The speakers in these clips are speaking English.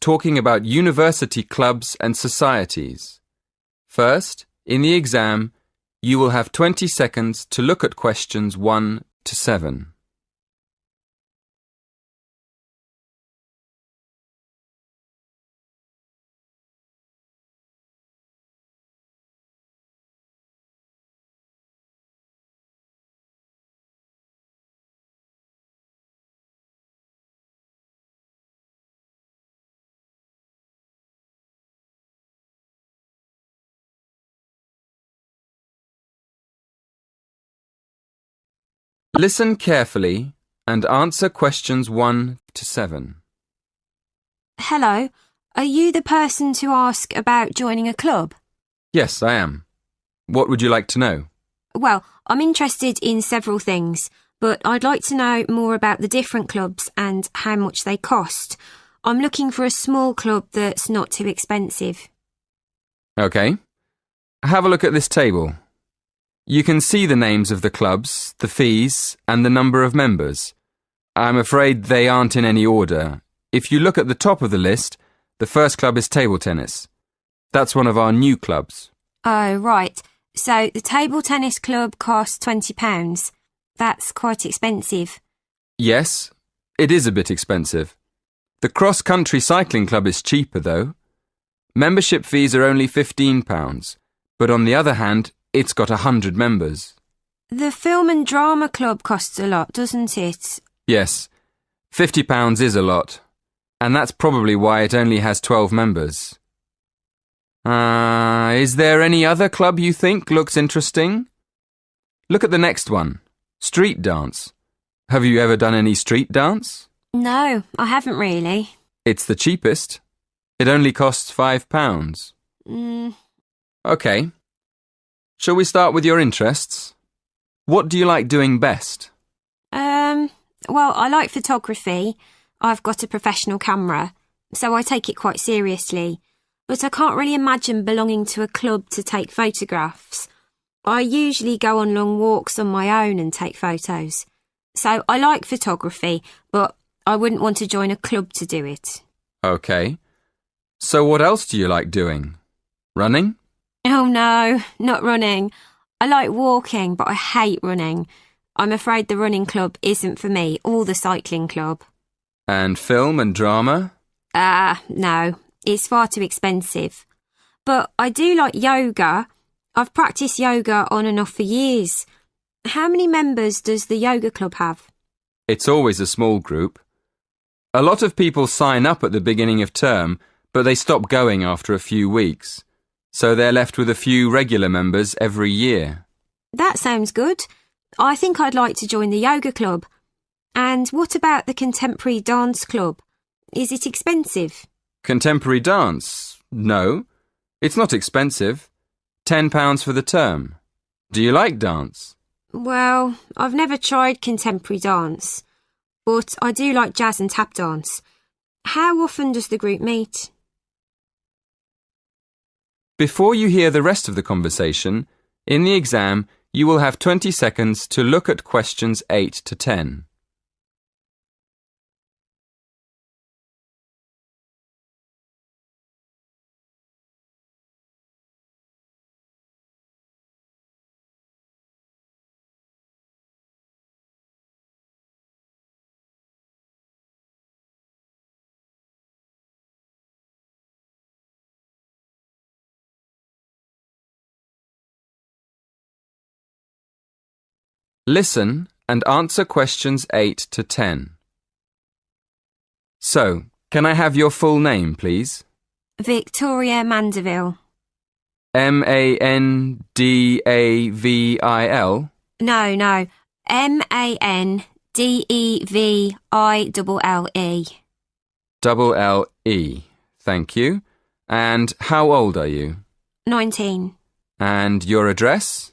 talking about university clubs and societies. First, in the exam, you will have 20 seconds to look at questions 1 to 7. Listen carefully and answer questions 1 to 7. Hello, are you the person to ask about joining a club? Yes, I am. What would you like to know? Well, I'm interested in several things, but I'd like to know more about the different clubs and how much they cost. I'm looking for a small club that's not too expensive. OK. Have a look at this table. You can see the names of the clubs, the fees, and the number of members. I'm afraid they aren't in any order. If you look at the top of the list, the first club is table tennis. That's one of our new clubs. Oh, right. So the table tennis club costs £20. That's quite expensive. Yes, it is a bit expensive. The cross-country cycling club is cheaper, though. Membership fees are only £15, but on the other hand, it's got 100 members. The film and drama club costs a lot, doesn't it? Yes, £50 is a lot, and that's probably why it only has 12 members. Is there any other club you think looks interesting? Look at the next one, street dance. Have you ever done any street dance? No, I haven't really. It's the cheapest. It only costs £5. OK. Shall we start with your interests? What do you like doing best? Well, I like photography. I've got a professional camera, so I take it quite seriously. But I can't really imagine belonging to a club to take photographs. I usually go on long walks on my own and take photos. So I like photography, but I wouldn't want to join a club to do it. OK. So what else do you like doing? Running? Oh no, not running. I like walking, but I hate running. I'm afraid the running club isn't for me, or the cycling club. And film and drama? No, it's far too expensive. But I do like yoga. I've practiced yoga on and off for years. How many members does the yoga club have? It's always a small group. A lot of people sign up at the beginning of term, but they stop going after a few weeks. So they're left with a few regular members every year. That sounds good. I think I'd like to join the yoga club. And what about the contemporary dance club? Is it expensive? Contemporary dance? No, it's not expensive. £10 for the term. Do you like dance? Well, I've never tried contemporary dance, but I do like jazz and tap dance. How often does the group meet? Before you hear the rest of the conversation, in the exam, you will have 20 seconds to look at questions 8 to 10. Listen and answer questions 8 to 10. So, can I have your full name, please? Victoria Mandeville. Mandavil? No. Mandeville. LLE. Thank you. And how old are you? 19. And your address?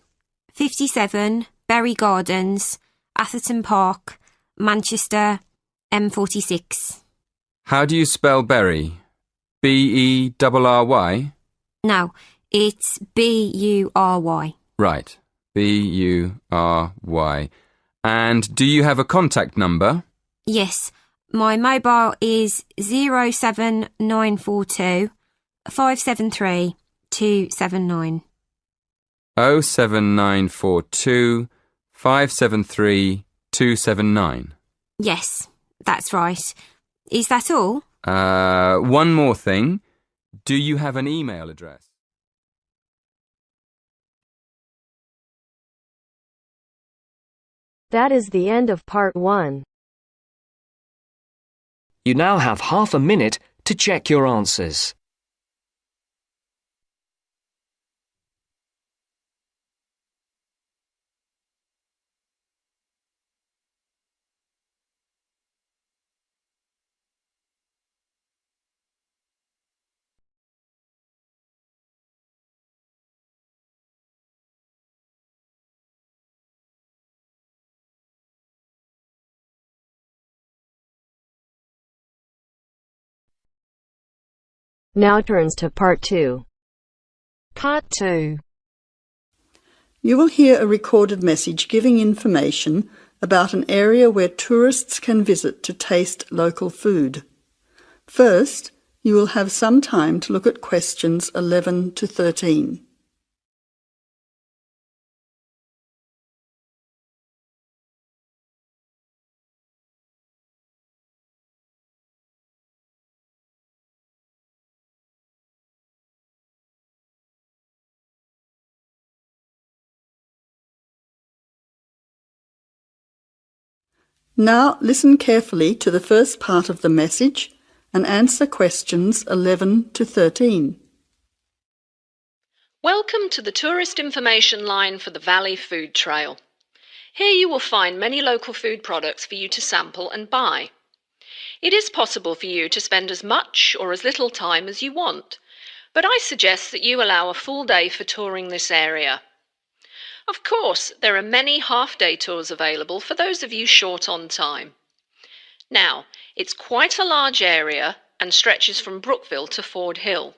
57, Berry Gardens, Atherton Park, Manchester, M46. How do you spell Berry? B-E-R-R-Y? No, it's B-U-R-Y. Right, B-U-R-Y. And do you have a contact number? Yes, My mobile is 07942 573 279. 07942 573 279. Yes, that's right. Is that all? One more thing. Do you have an email address? That is the end of part 1. You now have half a minute to check your answers. Now turns to part 2. Part 2. You will hear a recorded message giving information about an area where tourists can visit to taste local food. First, you will have some time to look at questions 11 to 13. Now listen carefully to the first part of the message and answer questions 11 to 13. Welcome to the tourist information line for the Valley Food Trail. Here you will find many local food products for you to sample and buy. It is possible for you to spend as much or as little time as you want, but I suggest that you allow a full day for touring this area. Of course, there are many half-day tours available for those of you short on time. Now, it's quite a large area and stretches from Brookville to Ford Hill.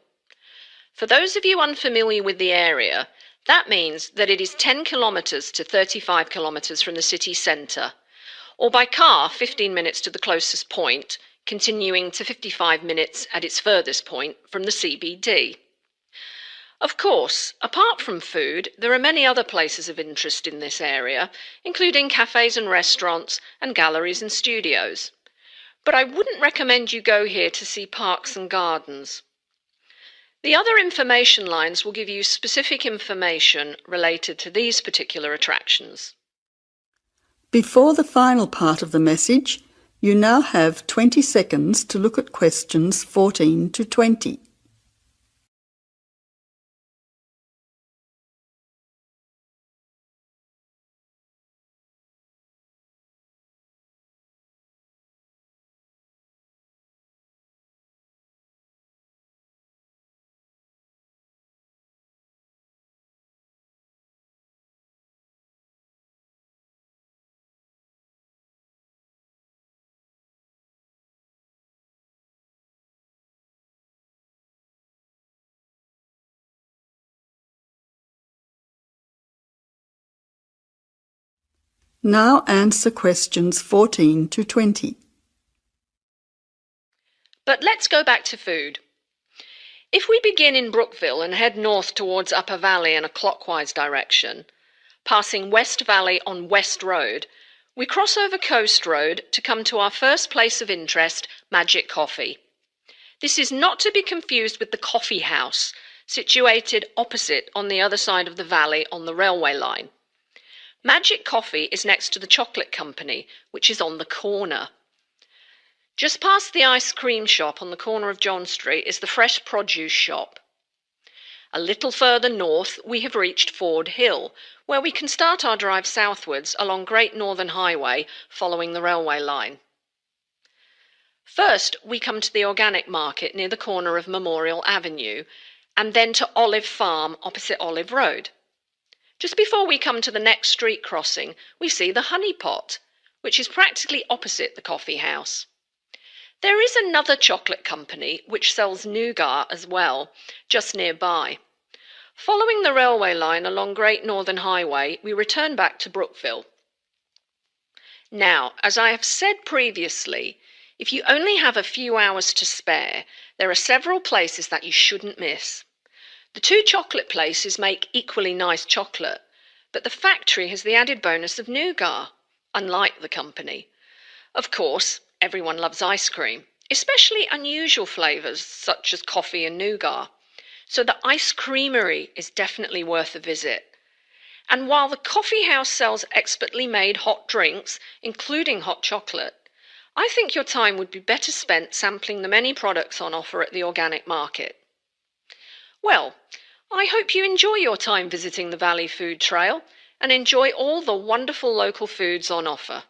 For those of you unfamiliar with the area, that means that it is 10 kilometres to 35 kilometres from the city centre, or by car 15 minutes to the closest point, continuing to 55 minutes at its furthest point from the CBD. Of course, apart from food, there are many other places of interest in this area, including cafes and restaurants and galleries and studios. But I wouldn't recommend you go here to see parks and gardens. The other information lines will give you specific information related to these particular attractions. Before the final part of the message, you now have 20 seconds to look at questions 14 to 20. Now answer questions 14 to 20. But let's go back to food. If we begin in Brookville and head north towards Upper Valley in a clockwise direction, passing West Valley on West Road, we cross over Coast Road to come to our first place of interest, Magic Coffee. This is not to be confused with the Coffee House, situated opposite on the other side of the valley on the railway line. Magic Coffee is next to the Chocolate Company, which is on the corner. Just past the ice cream shop on the corner of John Street is the Fresh Produce shop. A little further north we have reached Ford Hill, where we can start our drive southwards along Great Northern Highway following the railway line. First we come to the organic market near the corner of Memorial Avenue, and then to Olive Farm opposite Olive Road. Just before we come to the next street crossing, we see the Honey Pot, which is practically opposite the coffee house. There is another chocolate company which sells nougat as well, just nearby. Following the railway line along Great Northern Highway, we return back to Brookville. Now, as I have said previously, If you only have a few hours to spare, there are several places that you shouldn't miss. The two chocolate places make equally nice chocolate, but the factory has the added bonus of nougat, unlike the company. Of course, everyone loves ice cream, especially unusual flavours such as coffee and nougat, so the ice creamery is definitely worth a visit. And while the coffee house sells expertly made hot drinks, including hot chocolate, I think your time would be better spent sampling the many products on offer at the organic market. Well, I hope you enjoy your time visiting the Valley Food Trail and enjoy all the wonderful local foods on offer.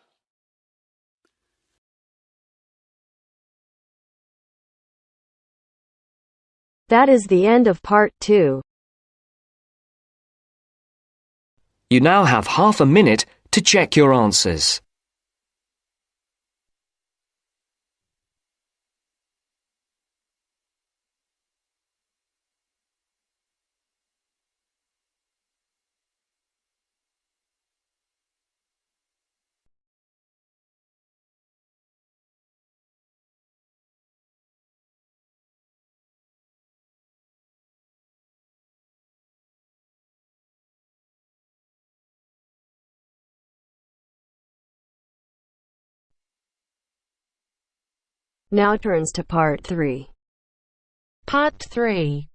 That is the end of part 2. You now have half a minute to check your answers. Now turns to part 3. Part 3.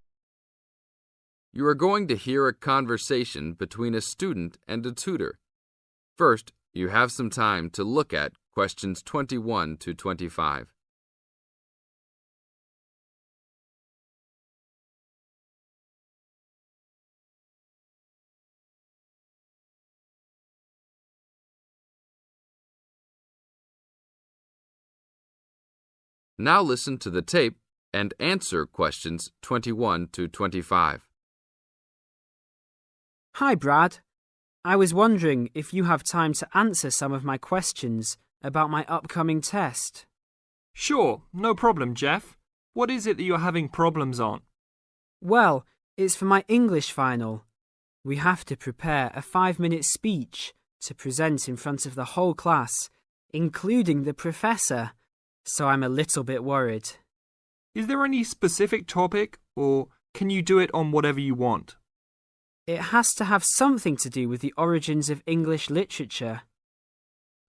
You are going to hear a conversation between a student and a tutor. First, you have some time to look at questions 21 to 25. Now listen to the tape and answer questions 21 to 25. Hi, Brad. I was wondering if you have time to answer some of my questions about my upcoming test. Sure, no problem, Jeff. What is it that you're having problems on? Well, it's for my English final. We have to prepare a 5-minute speech to present in front of the whole class, including the professor, so I'm a little bit worried. Is there any specific topic, or can you do it on whatever you want? It has to have something to do with the origins of English literature.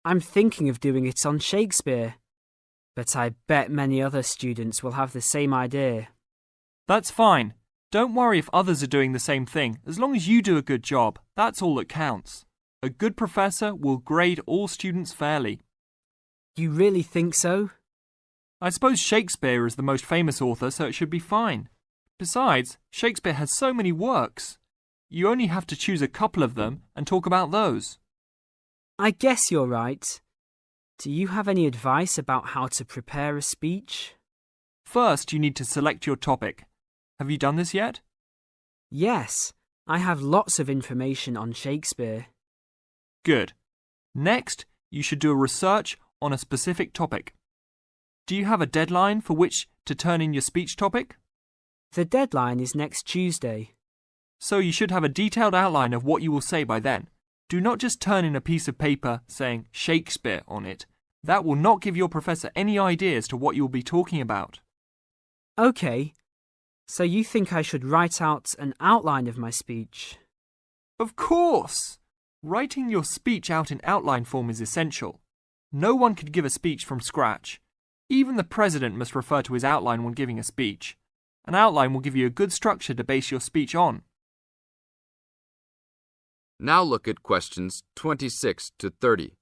I'm thinking of doing it on Shakespeare, but I bet many other students will have the same idea. That's fine. Don't worry if others are doing the same thing. As long as you do a good job, that's all that counts. A good professor will grade all students fairly. You really think so? I suppose Shakespeare is the most famous author, so it should be fine. Besides, Shakespeare has so many works. You only have to choose a couple of them and talk about those. I guess you're right. Do you have any advice about how to prepare a speech? First, you need to select your topic. Have you done this yet? Yes, I have lots of information on Shakespeare. Good. Next, you should do a research on a specific topic. Do you have a deadline for which to turn in your speech topic? The deadline is next Tuesday. So you should have a detailed outline of what you will say by then. Do not just turn in a piece of paper saying Shakespeare on it. That will not give your professor any idea as to what you will be talking about. OK, so you think I should write out an outline of my speech? Of course! Writing your speech out in outline form is essential. No one could give a speech from scratch. Even the president must refer to his outline when giving a speech. An outline will give you a good structure to base your speech on. Now look at questions 26 to 30.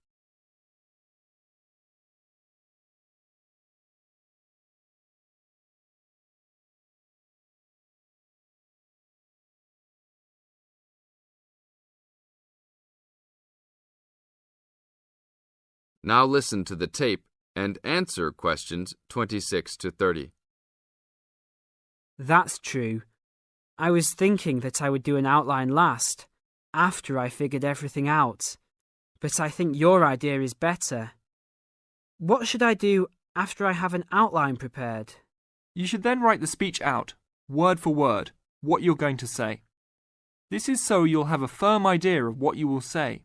Now listen to the tape and answer questions 26 to 30. That's true. I was thinking that I would do an outline last, after I figured everything out. But I think your idea is better. What should I do after I have an outline prepared? You should then write the speech out, word for word, what you're going to say. This is so you'll have a firm idea of what you will say.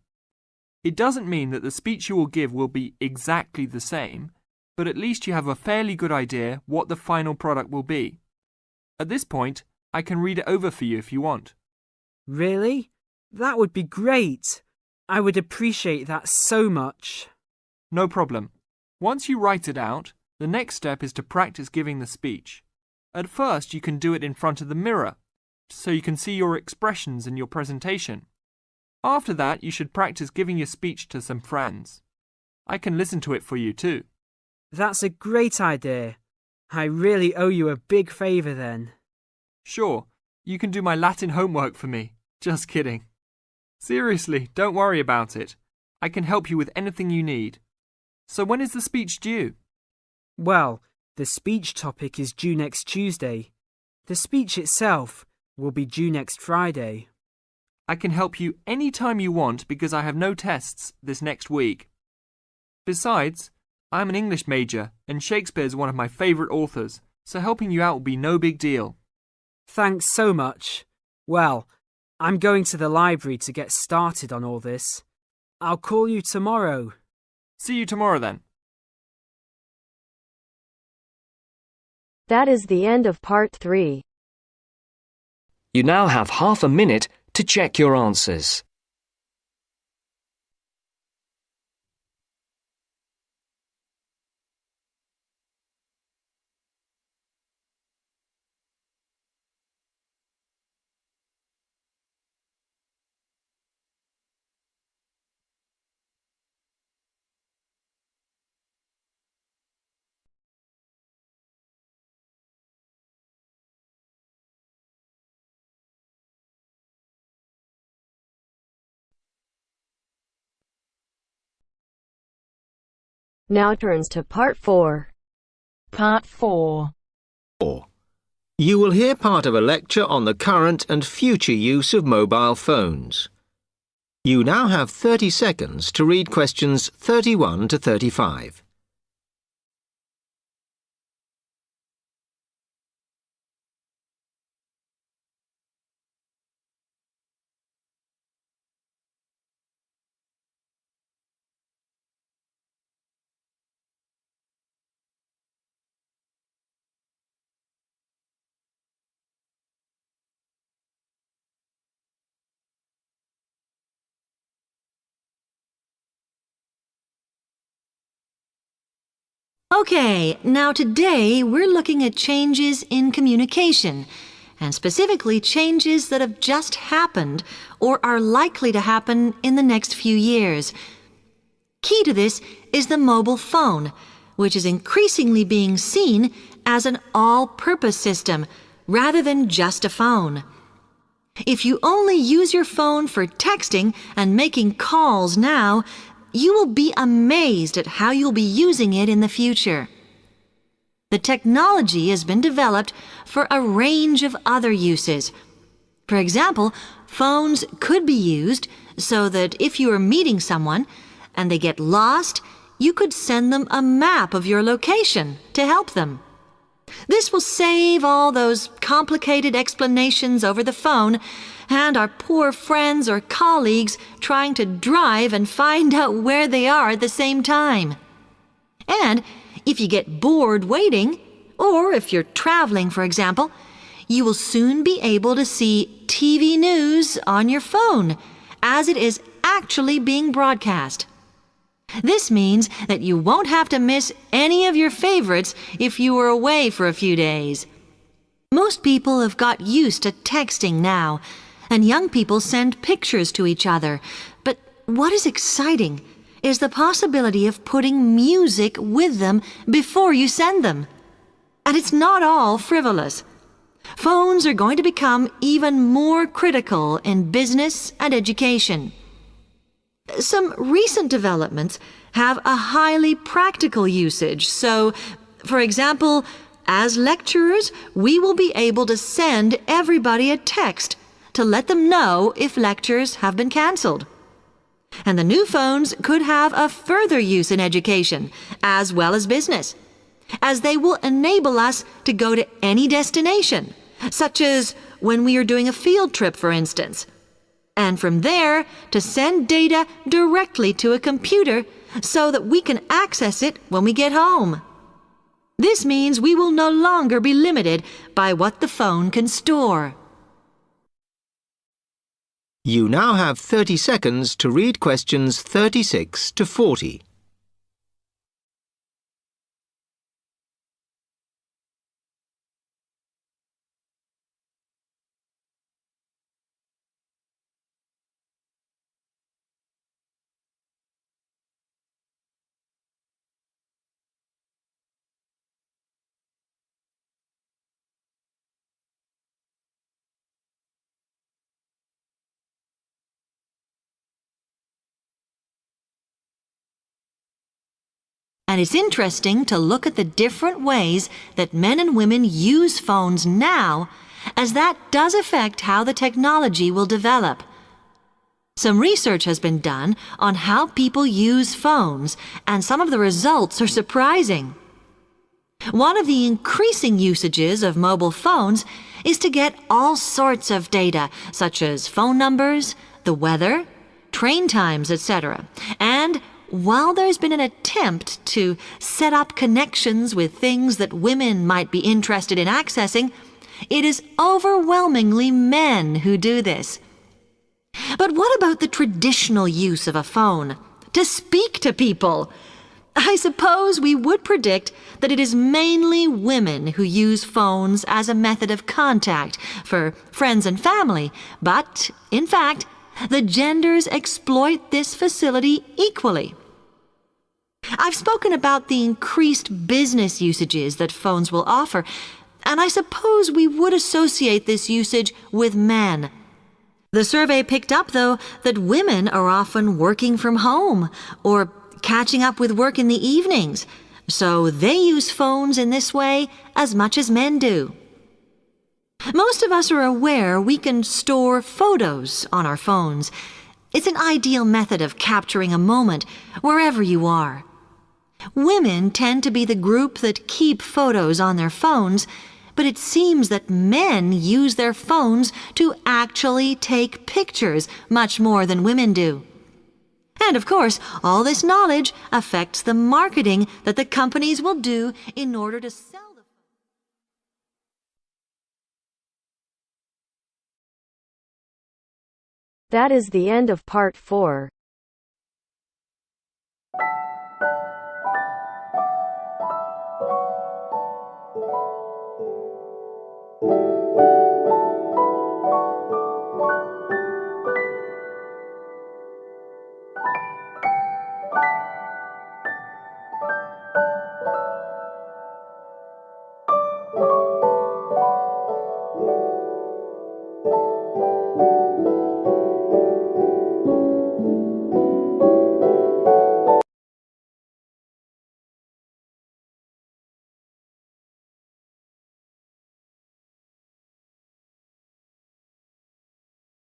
It doesn't mean that the speech you will give will be exactly the same. but at least you have a fairly good idea what the final product will be. At this point, I can read it over for you if you want. Really? That would be great. I would appreciate that so much. No problem. Once you write it out, the next step is to practice giving the speech. At first, you can do it in front of the mirror, so you can see your expressions in your presentation. After that, you should practice giving your speech to some friends. I can listen to it for you too. That's a great idea. I really owe you a big favour then. Sure, you can do my Latin homework for me. Just kidding. Seriously, don't worry about it. I can help you with anything you need. So when is the speech due? Well, the speech topic is due next Tuesday. The speech itself will be due next Friday. I can help you any time you want because I have no tests this next week. Besides, I'm an English major and Shakespeare is one of my favourite authors, so helping you out will be no big deal. Thanks so much. Well, I'm going to the library to get started on all this. I'll call you tomorrow. See you tomorrow then. That is the end of part 3. You now have half a minute to check your answers. Now turns to part 4. Part 4. You will hear part of a lecture on the current and future use of mobile phones. You now have 30 seconds to read questions 31 to 35. Okay, now today we're looking at changes in communication, and specifically changes that have just happened or are likely to happen in the next few years. Key to this is the mobile phone, which is increasingly being seen as an all-purpose system rather than just a phone. If you only use your phone for texting and making calls now, you will be amazed at how you'll be using it in the future. The technology has been developed for a range of other uses. For example, phones could be used so that if you are meeting someone and they get lost, you could send them a map of your location to help them. This will save all those complicated explanations over the phone and our poor friends or colleagues trying to drive and find out where they are at the same time. And if you get bored waiting, or if you're traveling, for example, you will soon be able to see TV news on your phone as it is actually being broadcast. This means that you won't have to miss any of your favorites if you were away for a few days. Most people have got used to texting now, and young people send pictures to each other. But what is exciting is the possibility of putting music with them before you send them. And it's not all frivolous. Phones are going to become even more critical in business and education. Some recent developments have a highly practical usage. So, for example, as lecturers, we will be able to send everybody a text to let them know if lectures have been cancelled. And the new phones could have a further use in education, as well as business, as they will enable us to go to any destination, such as when we are doing a field trip, for instance, and from there to send data directly to a computer so that we can access it when we get home. This means we will no longer be limited by what the phone can store. You now have 30 seconds to read questions 36 to 40. And it's interesting to look at the different ways that men and women use phones now, as that does affect how the technology will develop. Some research has been done on how people use phones, and some of the results are surprising. One of the increasing usages of mobile phones is to get all sorts of data, such as phone numbers, the weather, train times, etc. And while there's been an attempt to set up connections with things that women might be interested in accessing, it is overwhelmingly men who do this. But what about the traditional use of a phone? To speak to people? I suppose we would predict that it is mainly women who use phones as a method of contact for friends and family, but, in fact, the genders exploit this facility equally. I've spoken about the increased business usages that phones will offer, and I suppose we would associate this usage with men. The survey picked up, though, that women are often working from home or catching up with work in the evenings, so they use phones in this way as much as men do. Most of us are aware we can store photos on our phones. It's an ideal method of capturing a moment wherever you are. Women tend to be the group that keep photos on their phones, but it seems that men use their phones to actually take pictures much more than women do. And of course, all this knowledge affects the marketing that the companies will do in order to sell the phone. That is the end of part 4.